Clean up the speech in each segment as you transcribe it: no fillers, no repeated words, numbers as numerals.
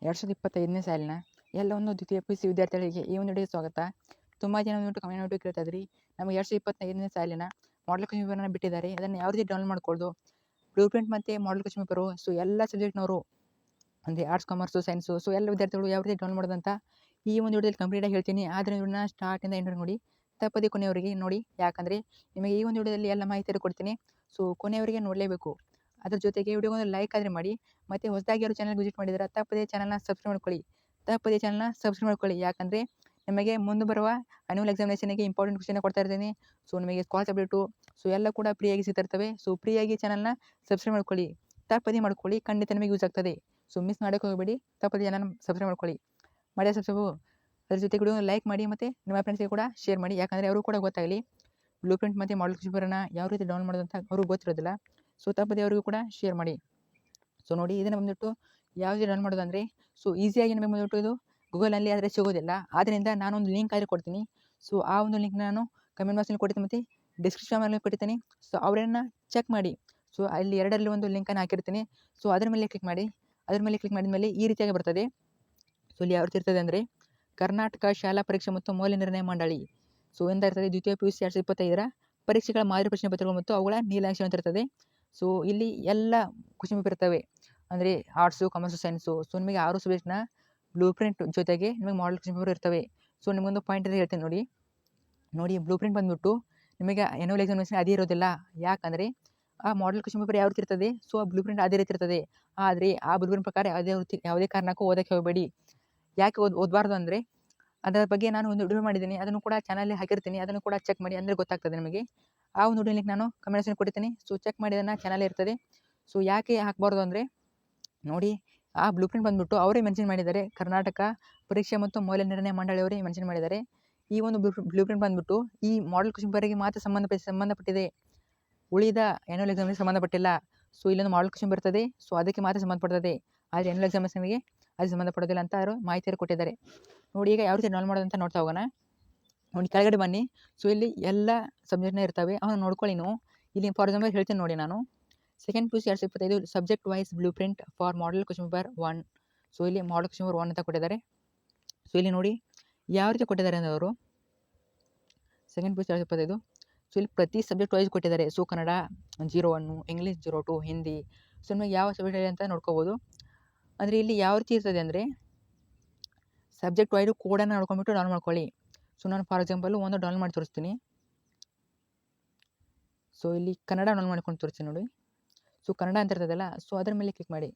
2025ನೇ ಸಾಲಿನ ಎಲ್ಲ ಒಂದು ದ್ವಿತೀಯ PUC ವಿದ್ಯಾರ್ಥಿಗಳಿಗೆ ಈ ಒಂದು ವಿಡಿಯೋಗೆ ಸ್ವಾಗತ. ತುಂಬ ಜನ ಬಂದ್ಬಿಟ್ಟು ಕಮೆಂಟ್ ಮಾಡಿಬಿಟ್ಟು ಕೇಳ್ತಾ ಇದ್ರಿ, ನಮಗೆ 2025ನೇ ಸಾಲಿನ ಮಾಡಲ್ ಕ್ವೆಶ್ಚನ್ ಪೇಪರ್ನ ಬಿಟ್ಟಿದ್ದಾರೆ, ಅದನ್ನು ಯಾವ ರೀತಿ ಡೌನ್ಲೋಡ್ ಮಾಡ್ಕೊಳ್ಳೋದು, ಬ್ಲೂ ಪ್ರಿಂಟ್ ಮತ್ತು ಮಾಡಲ್ ಕ್ವೆಶ್ಚನ್ ಪೇಪರು. ಸೊ ಎಲ್ಲ ಸಬ್ಜೆಕ್ಟ್ನವರು ಅಂದರೆ ಆರ್ಟ್ಸ್, ಕಾಮರ್ಸು, ಸೈನ್ಸು, ಸೊ ಎಲ್ಲ ವಿದ್ಯಾರ್ಥಿಗಳು ಯಾವ ರೀತಿ ಡೌನ್ಲೋಡ್ ಮಾಡೋದಂತ ಈ ಒಂದು ವಿಡಿಯೋದಲ್ಲಿ ಕಂಪ್ಲೀಟಾಗಿ ಹೇಳ್ತೀನಿ. ಆದರೆ ಇವನ್ನ ಸ್ಟಾರ್ಟಿಂದ ಎಂಡ್ ನೋಡಿ, ತಪ್ಪದೆ ಕೊನೆಯವರೆಗೆ ನೋಡಿ, ಯಾಕಂದರೆ ನಿಮಗೆ ಈ ಒಂದು ವಿಡಿಯೋದಲ್ಲಿ ಎಲ್ಲ ಮಾಹಿತಿ ಕೊಡ್ತೀನಿ. ಸೊ ಕೊನೆಯವರೆಗೆ ನೋಡಲೇಬೇಕು. ಅದ್ರ ಜೊತೆಗೆ ವಿಡಿಯೋಗೊಂದು ಲೈಕ್ ಆದರೆ ಮಾಡಿ, ಮತ್ತು ಹೊಸದಾಗಿ ಯಾರು ಚಾನಲ್ ವಿಸಿಟ್ ಮಾಡಿದರೆ ತಪ್ಪದೇ ಚಾನಲ್ನ ಸಬ್ಸ್ಕ್ರೈಬ್ ಮಾಡ್ಕೊಳ್ಳಿ. ಯಾಕಂದರೆ ನಿಮಗೆ ಮುಂದೆ ಬರುವ ಆನ್ಯುವಲ್ ಎಕ್ಸಾಮಿನೇಷನ್ಗೆ ಇಂಪಾರ್ಟೆಂಟ್ ಕ್ವೆಶ್ಚನ್ ಕೊಡ್ತಾ ಇರ್ತೀನಿ. ಸೊ ನಿಮಗೆ ಸ್ಕಾಲರ್ಶಿಪ್ ಅಪ್ಡೇಟು ಸೊ ಎಲ್ಲ ಕೂಡ ಫ್ರೀಯಾಗಿ ಸಿಗ್ತಾ ಇರ್ತವೆ. ಸೊ ಫ್ರೀಯಾಗಿ ಚಾನಲ್ನ ಸಬ್ಸ್ಕ್ರೈಬ್ ಮಾಡ್ಕೊಳ್ಳಿ, ತಪ್ಪದೇ ಮಾಡ್ಕೊಳ್ಳಿ, ಖಂಡಿತ ನಿಮಗೆ ಯೂಸ್ ಆಗ್ತದೆ. ಸೊ ಮಿಸ್ ಮಾಡೋಕ್ಕೆ ಹೋಗಬೇಡಿ, ತಪ್ಪದೇ ಚಾನಲ್ ಸಬ್ಸ್ಕ್ರೈಬ್ ಮಾಡ್ಕೊಳ್ಳಿ. ಮಾಡಿದ ಸಬ್ಸ್ಕ್ರೈಬು ಅದ್ರ ಜೊತೆಗೆ ವಿಡಿಯೋ ಲೈಕ್ ಮಾಡಿ, ಮತ್ತು ನಿಮ್ಮ ಫ್ರೆಂಡ್ಸ್ಗೆ ಕೂಡ ಶೇರ್ ಮಾಡಿ, ಯಾಕಂದರೆ ಅವರು ಕೂಡ ಗೊತ್ತಾಗಲಿ ಬ್ಲೂ ಪ್ರಿಂಟ್ ಮತ್ತು ಮಾಡಲ್ ಕ್ವೆಶ್ಚನ್ ಪೇಪರ್ನ ಯಾವ ರೀತಿ ಡೌನ್ಲೋಡ್ ಮಾಡೋದು ಅಂತ ಅವ್ರಿಗೆ ಗೊತ್ತಿರೋದಿಲ್ಲ. ಸೊ ತಪ್ಪದೇ ಅವರಿಗೂ ಕೂಡ ಶೇರ್ ಮಾಡಿ. ಸೊ ನೋಡಿ, ಇದನ್ನು ಬಂದ್ಬಿಟ್ಟು ಯಾವ ರೀತಿ ಡೌನ್ಲೋಡ್ ಮಾಡೋದು ಅಂದರೆ, ಸೊ ಈಸಿಯಾಗಿ ನಮಗೆ ಬಂದ್ಬಿಟ್ಟು ಇದು ಗೂಗಲಲ್ಲಿ ಆದರೆ ಸಿಗೋದಿಲ್ಲ. ಆದ್ದರಿಂದ ನಾನೊಂದು ಲಿಂಕ್ ಆದರೆ ಕೊಡ್ತೀನಿ. ಸೊ ಆ ಒಂದು ಲಿಂಕ್ ನಾನು ಕಮೆಂಟ್ ಬಾಕ್ಸಲ್ಲಿ ಕೊಡ್ತೀನಿ ಮತ್ತು ಡಿಸ್ಕ್ರಿಪ್ಷನಲ್ಲಿ ಕೊಟ್ಟಿರ್ತೀನಿ. ಸೊ ಅವರನ್ನು ಚೆಕ್ ಮಾಡಿ. ಸೊ ಅಲ್ಲಿ ಎರಡರಲ್ಲಿ ಒಂದು ಲಿಂಕನ್ನು ಹಾಕಿರ್ತೀನಿ. ಸೊ ಅದರ ಮೇಲೆ ಕ್ಲಿಕ್ ಮಾಡಿ. ಅದರ ಮೇಲೆ ಕ್ಲಿಕ್ ಮಾಡಿದ ಮೇಲೆ ಈ ರೀತಿಯಾಗಿ ಬರ್ತದೆ. ಸೊ ಇಲ್ಲಿ ಯಾವ ರೀತಿ ಇರ್ತದೆ ಅಂದರೆ, ಕರ್ನಾಟಕ ಶಾಲಾ ಪರೀಕ್ಷೆ ಮತ್ತು ಮೌಲ್ಯ ನಿರ್ಣಯ ಮಂಡಳಿ. ಸೊ ಎಂತ ಇರ್ತದೆ, ದ್ವಿತೀಯ PUC 2025ರ ಪರೀಕ್ಷೆಗಳ ಮಾದರಿ ಪ್ರಶ್ನೆ ಪತ್ರಗಳು ಮತ್ತು ಅವುಗಳ ನೀಲಾಂಶ ಅಂತ ಇರ್ತದೆ. ಸೊ ಇಲ್ಲಿ ಎಲ್ಲ ಕ್ವೆಶ್ಚನ್ ಪೇಪರ್ ಇರ್ತವೆ, ಅಂದರೆ ಆರ್ಟ್ಸು, ಕಾಮರ್ಸು, ಸೈನ್ಸು. ಸೊ ನಿಮಗೆ 6 ಸಬ್ಜೆಕ್ಟ್ನ ಬ್ಲೂ ಪ್ರಿಂಟ್ ಜೊತೆಗೆ ನಿಮಗೆ ಮಾಡಲ್ ಕ್ವೆಶ್ಚನ್ ಪೇಪರ್ ಇರ್ತವೆ. ಸೊ ನಿಮಗೊಂದು ಪಾಯಿಂಟ್ ಅಂತ ಹೇಳ್ತೀನಿ ನೋಡಿ ಬ್ಲೂ ಪ್ರಿಂಟ್ ಬಂದುಬಿಟ್ಟು ನಿಮಗೆ ಆನ್ಯುವಲ್ ಎಕ್ಸಾಮಿನೇಷನ್ ಅದೇ ಇರೋದಿಲ್ಲ. ಯಾಕಂದರೆ ಆ ಮಾಡಲ್ ಕ್ವೆಶ್ಚನ್ ಪೇಪರ್ ಯಾವ ರೀತಿ ಇರ್ತದೆ, ಸೊ ಆ ಬ್ಲೂ ಪ್ರಿಂಟ್ ಅದೇ ರೀತಿ ಇರ್ತದೆ. ಆದರೆ ಆ ಬ್ಲೂ ಪ್ರಿಂಟ್ ಪ್ರಕಾರ ಯಾವುದೇ ಕಾರಣಕ್ಕೂ ಓದೋಕ್ಕೆ ಹೋಗಬೇಡಿ. ಯಾಕೆ ಓದಬಾರ್ದು ಅಂದರೆ, ಅದರ ಬಗ್ಗೆ ನಾನು ಒಂದು ವಿಡಿಯೋ ಮಾಡಿದ್ದೀನಿ, ಅದನ್ನು ಕೂಡ ಚಾನಲಲ್ಲಿ ಹಾಕಿರ್ತೀನಿ. ಅದನ್ನು ಕೂಡ ಚೆಕ್ ಮಾಡಿ, ಅಂದರೆ ಗೊತ್ತಾಗ್ತದೆ ನಿಮಗೆ. ಆ ಒಂದು ವಿಡಿಯೋ ಲಿಂಕ್ ನಾನು ಕಮೆಂಟ್ಸಲ್ಲಿ ಕೊಡ್ತೀನಿ. ಸೊ ಚೆಕ್ ಮಾಡಿ, ಅದನ್ನು ಚಾನಲ್ ಇರ್ತದೆ. ಸೊ ಯಾಕೆ ಹಾಕಬಾರ್ದು ಅಂದರೆ, ನೋಡಿ ಆ ಬ್ಲೂ ಪ್ರಿಂಟ್ ಬಂದುಬಿಟ್ಟು ಅವರೇ ಮೆನ್ಷನ್ ಮಾಡಿದ್ದಾರೆ, ಕರ್ನಾಟಕ ಪರೀಕ್ಷೆ ಮತ್ತು ಮೌಲ್ಯ ನಿರ್ಣಯ ಮಂಡಳಿಯವರೇ ಮೆನ್ಷನ್ ಮಾಡಿದ್ದಾರೆ. ಈ ಒಂದು ಬ್ಲೂ ಪ್ರಿಂಟ್ ಬಂದುಬಿಟ್ಟು ಈ ಮಾಡಲ್ ಕ್ವೆಶ್ಚನ್ ಪೇಪರ್ಗೆ ಮಾತ್ರ ಸಂಬಂಧಪಟ್ಟಿದೆ, ಉಳಿದ ಆನ್ಯುವಲ್ ಎಕ್ಸಾಮಿಗೆ ಸಂಬಂಧಪಟ್ಟಿಲ್ಲ. ಸೊ ಇಲ್ಲೊಂದು ಮಾಡಲ್ ಕ್ವೆಶ್ಚನ್ ಬರ್ತದೆ, ಸೊ ಅದಕ್ಕೆ ಮಾತ್ರ ಸಂಬಂಧಪಡ್ತದೆ, ಆದರೆ ಆನ್ಯುವಲ್ ಎಕ್ಸಾಮಿನೇಷನ್ಗೆ ಅದು ಸಂಬಂಧಪಡೋದಿಲ್ಲ ಅಂತ ಅವರು ಮಾಹಿತಿಯನ್ನು ಕೊಟ್ಟಿದ್ದಾರೆ. ನೋಡಿ, ಈಗ ಯಾವ ರೀತಿ ಡೌನ್ಲೋಡ್ ಮಾಡೋದು ಅಂತ ನೋಡ್ತಾ ಹೋಗೋಣ. ನೋಡಿ, ಕೆಳಗಡೆ ಬನ್ನಿ. ಸೊ ಇಲ್ಲಿ ಎಲ್ಲ ಸಬ್ಜೆಕ್ಟ್ನ ಇರ್ತವೆ, ಅವನು ನೋಡ್ಕೊಳ್ಳಿ ನೀವು. ಇಲ್ಲಿ ಫಾರ್ ಎಕ್ಸಾಂಪಲ್ ಹೇಳ್ತೀನಿ ನೋಡಿ ನಾನು, second PUC 2025 subject wise blueprint for model question paper 1. So ಇಲ್ಲಿ ಮಾಡಲ್ ಕ್ವೆಶ್ಚನ್ ಪೇಪರ್ 1 ಅಂತ ಕೊಟ್ಟಿದ್ದಾರೆ. ಸೊ ಇಲ್ಲಿ ನೋಡಿ ಯಾವ ರೀತಿ ಕೊಟ್ಟಿದ್ದಾರೆ ಅಂದರೆ ಅವರು, ಸೆಕೆಂಡ್ PUC 2025. ಸೊ ಇಲ್ಲಿ ಪ್ರತಿ ಸಬ್ಜೆಕ್ಟ್ ವೈಸ್ ಕೊಟ್ಟಿದ್ದಾರೆ. So Kannada 01, English 02, Hindi. So ನಿಮಗೆ ಯಾವ ಸಬ್ಜೆಕ್ಟ್ ಇದೆ ಅಂತ ನೋಡ್ಕೋಬೋದು. ಅಂದರೆ ಇಲ್ಲಿ ಯಾವ ರೀತಿ ಇರ್ತದೆ ಅಂದರೆ, ಸಬ್ಜೆಕ್ಟ್ ವೈಸ್ ಕೋಡನ್ನು ನೋಡ್ಕೊಂಡ್ಬಿಟ್ಟು ಡೌನ್ಲೋಡ್ ಮಾಡ್ಕೊಳ್ಳಿ. ಸೊ ನಾನು ಫಾರ್ ಎಕ್ಸಾಂಪಲ್ ಒಂದು ಡೌನ್ಲೋಡ್ ಮಾಡಿ ತೋರಿಸ್ತೀನಿ. ಸೊ ಇಲ್ಲಿ ಕನ್ನಡ ಡೌನ್ಲೋಡ್ ಮಾಡ್ಕೊಂಡು ತೋರಿಸ್ತೀನಿ ನೋಡಿ. ಸೊ ಕನ್ನಡ ಅಂತ ಇರ್ತದಲ್ಲ, ಸೊ ಅದರ ಮೇಲೆ ಕ್ಲಿಕ್ ಮಾಡಿ.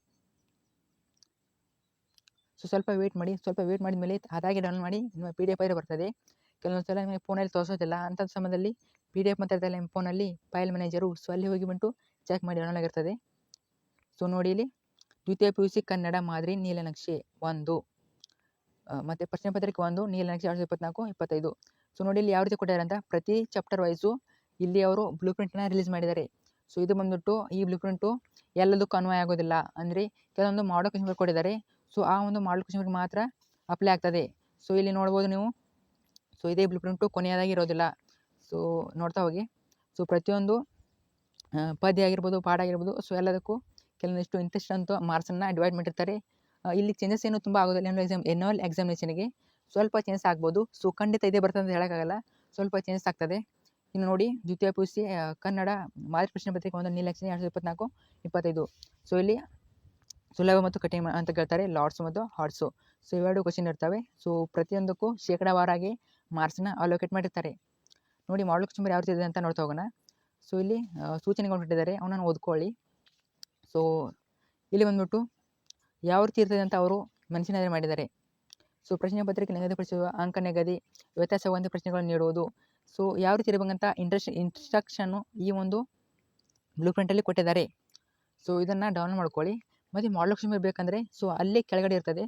ಸೊ ಸ್ವಲ್ಪ ವೇಟ್ ಮಾಡಿದ ಮೇಲೆ ಅದಾಗಿ ಡೌನ್ಲೋಡ್ ಮಾಡಿ ನಿಮ್ಮ PDF ಆಗಿ ಬರ್ತದೆ. ಕೆಲವೊಂದು ಸಲ ನಿಮಗೆ ಫೋನಲ್ಲಿ ತೋರಿಸೋದಿಲ್ಲ, ಅಂಥ ಸಮಯದಲ್ಲಿ PDF ಮಾತಾಡ್ತಾ ನಿಮ್ಮ ಫೋನಲ್ಲಿ ಫೈಲ್ ಮ್ಯಾನೇಜರು. ಸೊ ಅಲ್ಲಿ ಹೋಗಿ ಬಂದು ಚೆಕ್ ಮಾಡಿ ಡೌನ್ಲೋಡ್ ಆಗಿರ್ತದೆ. ಸೊ ನೋಡಿ, ಇಲ್ಲಿ ದ್ವಿತೀಯ PUC ಕನ್ನಡ ಮಾದರಿ ನೀಲನಕ್ಷೆ 1 ಮತ್ತು ಪ್ರಶ್ನೆ ಪತ್ರಿಕೆ 1 ನೀಲನಕ್ಷೆ 2024-25. ಸೊ ನೋಡಿ ಇಲ್ಲಿ ಯಾವ ರೀತಿ ಕೊಟ್ಟಿದ್ದಾರೆ ಅಂತ, ಪ್ರತಿ ಚಾಪ್ಟರ್ ವೈಸು ಇಲ್ಲಿ ಅವರು ಬ್ಲೂ ಪ್ರಿಂಟ್ನ ರಿಲೀಸ್ ಮಾಡಿದ್ದಾರೆ. ಸೊ ಇದು ಬಂದುಬಿಟ್ಟು ಈ ಬ್ಲೂ ಪ್ರಿಂಟು ಎಲ್ಲದಕ್ಕೂ ಅನ್ವಯ ಆಗೋದಿಲ್ಲ. ಅಂದರೆ ಕೆಲವೊಂದು ಮಾಡಲ್ ಕ್ವೆಶ್ಚನ್ ಪೇಪರ್ ಕೊಟ್ಟಿದ್ದಾರೆ, ಸೊ ಆ ಒಂದು ಮಾಡಲ್ ಕ್ವೆಶ್ಚನ್ ಪೇಪರ್ ಮಾತ್ರ ಅಪ್ಲೈ ಆಗ್ತದೆ. ಸೊ ಇಲ್ಲಿ ನೋಡ್ಬೋದು ನೀವು. ಸೊ ಇದೇ ಬ್ಲೂ ಪ್ರಿಂಟು ಕೊನೆಯದಾಗಿ ಇರೋದಿಲ್ಲ. ಸೊ ನೋಡ್ತಾ ಹೋಗಿ. ಸೊ ಪ್ರತಿಯೊಂದು ಪದ್ಯ ಆಗಿರ್ಬೋದು, ಪಾಠ ಆಗಿರ್ಬೋದು, ಸೊ ಎಲ್ಲದಕ್ಕೂ ಕೆಲವೊಂದಿಷ್ಟು ಇಂಟ್ರೆಸ್ಟ್ ಅಂತ ಮಾರ್ಕ್ಸನ್ನು ಡಿವೈಡ್ ಮಾಡಿರ್ತಾರೆ. ಇಲ್ಲಿ ಚೇಂಜಸ್ ಏನು ತುಂಬ ಆಗೋದಿಲ್ಲ. ಆನ್ಯುವಲ್ ಎಕ್ಸಾಮಿನೇಷನ್ಗೆ ಸ್ವಲ್ಪ ಚೇಂಜಸ್ ಆಗ್ಬೋದು. ಸೊ ಖಂಡಿತ ಇದೇ ಬರ್ತದೆ ಅಂತ ಹೇಳೋಕ್ಕಾಗಲ್ಲ, ಸ್ವಲ್ಪ ಚೇಂಜಸ್ ಆಗ್ತದೆ. ಇನ್ನು ನೋಡಿ, ದ್ವಿತೀಯ PUC ಕನ್ನಡ ಮಾದರಿ ಪ್ರಶ್ನೆ ಪತ್ರಿಕೆ 1 ನೀಲನಕ್ಷೆ 2024-25. ಸೊ ಇಲ್ಲಿ ಸುಲಭ ಮತ್ತು ಕಠಿಣ ಅಂತ ಕೇಳ್ತಾರೆ, ಲಾಟ್ಸ್ ಮತ್ತು ಹಾರ್ಟ್ಸು. ಸೊ ಇವೆರಡು ಕ್ವೆಶ್ಚನ್ ಇರ್ತವೆ. ಸೊ ಪ್ರತಿಯೊಂದಕ್ಕೂ ಶೇಕಡಾವಾರಾಗಿ ಮಾರ್ಕ್ಸನ್ನ ಅಲೋಕೇಟ್ ಮಾಡಿರ್ತಾರೆ. ನೋಡಿ ಮಾಡಲ್ ಕ್ವೆಶ್ಚನ್ ಯಾವ ರೀತಿ ಇದೆ ಅಂತ ನೋಡ್ತಾ ಹೋಗೋಣ. ಸೊ ಇಲ್ಲಿ ಸೂಚನೆಗಳು ಕೊಟ್ಟಿದ್ದಾರೆ, ಅವನನ್ನು ಓದ್ಕೊಳ್ಳಿ. ಸೊ ಇಲ್ಲಿ ಬಂದ್ಬಿಟ್ಟು ಯಾವ ರೀತಿ ಇರ್ತದೆ ಅಂತ ಅವರು ಮೆನ್ಷನ್ ಮಾಡಿದ್ದಾರೆ. ಸೊ ಪ್ರಶ್ನೆ ಪತ್ರಿಕೆ ನಿಗದಿಪಡಿಸುವ ಅಂಕ ನಿಗದಿ ವ್ಯತ್ಯಾಸವಾದಂಥ ಪ್ರಶ್ನೆಗಳನ್ನು ನೀಡುವುದು. ಸೊ ಯಾವ ರೀತಿ ಇರಬೇಕಂತ ಇನ್ಸ್ಟ್ರಕ್ಷನ್ನು ಈ ಒಂದು ಬ್ಲೂ ಪ್ರಿಂಟಲ್ಲಿ ಕೊಟ್ಟಿದ್ದಾರೆ. ಸೊ ಇದನ್ನು ಡೌನ್ಲೋಡ್ ಮಾಡ್ಕೊಳ್ಳಿ. ಮತ್ತು ಮಾಡಲ್ ಕ್ವೆಶ್ಚನ್ ಪೇಪರ್ ಬೇಕಂದರೆ ಸೊ ಅಲ್ಲೇ ಕೆಳಗಡೆ ಇರ್ತದೆ.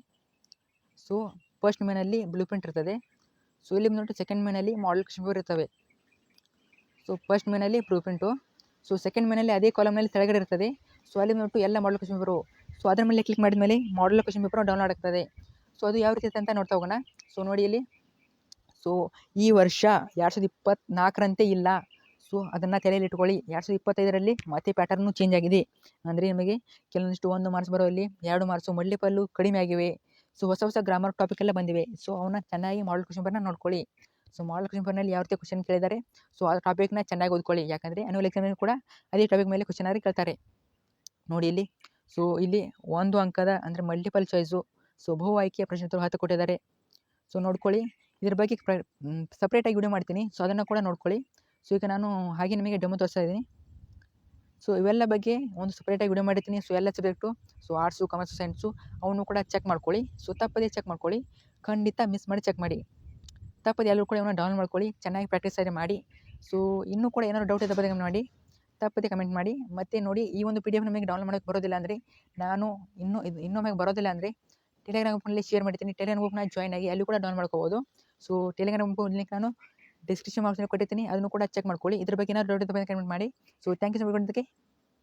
ಸೊ ಫಸ್ಟ್ ಮೇನಲ್ಲಿ ಬ್ಲೂ ಪ್ರಿಂಟ್ ಇರ್ತದೆ. ಸೊ ಇಲ್ಲಿ ಬಂದ್ಬಿಟ್ಟು ಸೆಕೆಂಡ್ ಮೇನಲ್ಲಿ ಮಾಡಲ್ ಕ್ವೆಶ್ಚನ್ ಪೇಪರ್ ಇರ್ತವೆ. ಸೊ ಫಸ್ಟ್ ಮೇನಲ್ಲಿ ಬ್ಲೂ ಪ್ರಿಂಟು, ಸೊ ಸೆಕೆಂಡ್ ಮೇನಲ್ಲಿ ಅದೇ ಕಾಲಮ್ನಲ್ಲಿ ಕೆಳಗಡೆ ಇರ್ತದೆ. ಸೊ ಅಲ್ಲಿ ಬಂದ್ಬಿಟ್ಟು ಎಲ್ಲ ಮಾಡಲ್ ಕ್ವೆಶ್ಚನ್ ಪೇಪರು. ಸೊ ಅದರ ಮೇಲೆ ಕ್ಲಿಕ್ ಮಾಡಿದ ಮೇಲೆ ಮಾಡಲ್ ಕ್ವೆಶ್ಚನ್ ಪೇಪರ್ ಡೌನ್ಲೋಡ್ ಆಗ್ತದೆ. ಸೊ ಅದು ಯಾವ ರೀತಿ ಅಂತ ನೋಡ್ತಾ ಹೋಗೋಣ. ಸೊ ನೋಡಿ ಇಲ್ಲಿ, ಸೊ ಈ ವರ್ಷ 2024ರಂತೆ ಇಲ್ಲ. ಸೊ ಅದನ್ನು ತಲೆಯಲ್ಲಿ ಇಟ್ಕೊಳ್ಳಿ. 2025ರಲ್ಲಿ ಮತ್ತೆ ಪ್ಯಾಟರ್ನು ಚೇಂಜ್ ಆಗಿದೆ. ಅಂದರೆ ನಿಮಗೆ ಕೆಲವೊಂದಿಷ್ಟು 1 ಮಾರ್ಕ್ಸ್ ಬರೋಲ್ಲಿ 2 ಮಾರ್ಕ್ಸು ಮಲ್ಟಿಪಲ್ಲು ಕಡಿಮೆ ಆಗಿವೆ. ಸೊ ಹೊಸ ಗ್ರಾಮರ್ ಟಾಪಿಕ್ ಎಲ್ಲ ಬಂದಿವೆ. ಸೊ ಅವನ್ನ ಚೆನ್ನಾಗಿ ಮಾಡಲ್ ಕ್ವೆಶ್ಚನ್ ಪೇಪರ್ನ ನೋಡ್ಕೊಳ್ಳಿ. ಸೊ ಮಾಡಲ್ ಕ್ವೆಶ್ಚನ್ ಪೇಪರ್ನಲ್ಲಿ ಯಾವ ರೀತಿ ಕ್ವೆಶ್ಚನ್ ಕೇಳಿದ್ದಾರೆ, ಸೊ ಆ ಟಾಪಿಕ್ನ ಚೆನ್ನಾಗಿ ಓದ್ಕೊಳ್ಳಿ. ಯಾಕಂದರೆ ಆ್ಯನ್ಯುವಲ್ ಎಕ್ಸಾಮಿನಲ್ಲಿ ಕೂಡ ಅದೇ ಟಾಪಿಕ್ ಮೇಲೆ ಕ್ವೆಶ್ಚನ್ ಆಗಿ ಕೇಳ್ತಾರೆ. ನೋಡಿ ಇಲ್ಲಿ. ಸೊ ಇಲ್ಲಿ 1 ಅಂಕದ ಅಂದರೆ ಮಲ್ಟಿಪಲ್ ಚಾಯ್ಸು, ಸೊ ಬಹು ಆಯ್ಕೆಯ ಪ್ರಶ್ನೋತ್ತರ 10 ಕೊಟ್ಟಿದ್ದಾರೆ. ಸೊ ನೋಡ್ಕೊಳ್ಳಿ. ಇದ್ರ ಬಗ್ಗೆ ಸಪ್ರೇಟಾಗಿ ವಿಡಿಯೋ ಮಾಡ್ತೀನಿ. ಸೊ ಅದನ್ನು ಕೂಡ ನೋಡ್ಕೊಳ್ಳಿ. ಸೊ ಈಗ ನಾನು ಹಾಗೆ ನಿಮಗೆ ಡೆಮೋ ತೋರಿಸ್ತಾ ಇದ್ದೀನಿ. ಸೊ ಇವೆಲ್ಲ ಬಗ್ಗೆ ಒಂದು ಸಪ್ರೇಟಾಗಿ ವಿಡಿಯೋ ಮಾಡಿರ್ತೀನಿ. ಸೊ ಎಲ್ಲ subject, so arts, commerce, science ಅವನು ಕೂಡ ಚೆಕ್ ಮಾಡ್ಕೊಳ್ಳಿ. ಸೊ ತಪ್ಪದೇ ಚೆಕ್ ಮಾಡ್ಕೊಳ್ಳಿ. ಖಂಡಿತ ಮಿಸ್ ಮಾಡಿ ಚೆಕ್ ಮಾಡಿ. ತಪ್ಪದೆ ಎಲ್ಲರೂ ಕೂಡ ಇವನ್ನ ಡೌನ್ಲೋಡ್ ಮಾಡ್ಕೊಳ್ಳಿ. ಚೆನ್ನಾಗಿ ಪ್ರಾಕ್ಟೀಸ್ ಮಾಡಿ. ಸೊ ಇನ್ನೂ ಕೂಡ ಏನಾದರೂ ಡೌಟ್ ಇದ್ದ ಬಗ್ಗೆ ಮಾಡಿ ತಪ್ಪದೆ ಕಮೆಂಟ್ ಮಾಡಿ. ಮತ್ತು ನೋಡಿ, ಈ ಒಂದು PDF ನಮಗೆ ಡೌನ್ಲೋಡ್ ಮಾಡೋಕ್ಕೆ ಬರೋದಿಲ್ಲ ಅಂದರೆ, ನಾನು ಇನ್ನೊಮ್ಮೆ ಬರೋದಿಲ್ಲ ಅಂದರೆ ಟೆಲಿಗ್ರಾಮ್ ಗ್ರೂಪ್ನಲ್ಲಿ ಶೇರ್ ಮಾಡ್ತೀನಿ. ಟೆಲಿಗ್ರಾಮ್ ಗ್ರೂಪ್ನ ಜಾಯ್ನ್ ಆಗಿ ಅಲ್ಲಿ ಕೂಡ ಡೌನ್ ಮಾಡ್ಕೋಬೋದು. ಸೊ ಟೆಲಿಗ್ರಾಮ್ ಗ್ರೂಪ್ ಲಿಂಕ್ ನಾನು ಡಿಸ್ಕ್ರಿಪ್ಷನ್ ಬಾಕ್ಸ್ನಲ್ಲಿ ಕೊಟ್ಟಿರ್ತೀನಿ. ಅದನ್ನು ಕೂಡ ಚೆಕ್ ಮಾಡ್ಕೊಳ್ಳಿ. ಇದ್ರ ಬಗ್ಗೆ ಏನಾದರೂ ಡೌಟ್ ಇದ್ದ ಬಗ್ಗೆ ಕಮೆಂಟ್ ಮಾಡಿ. So thank you so much.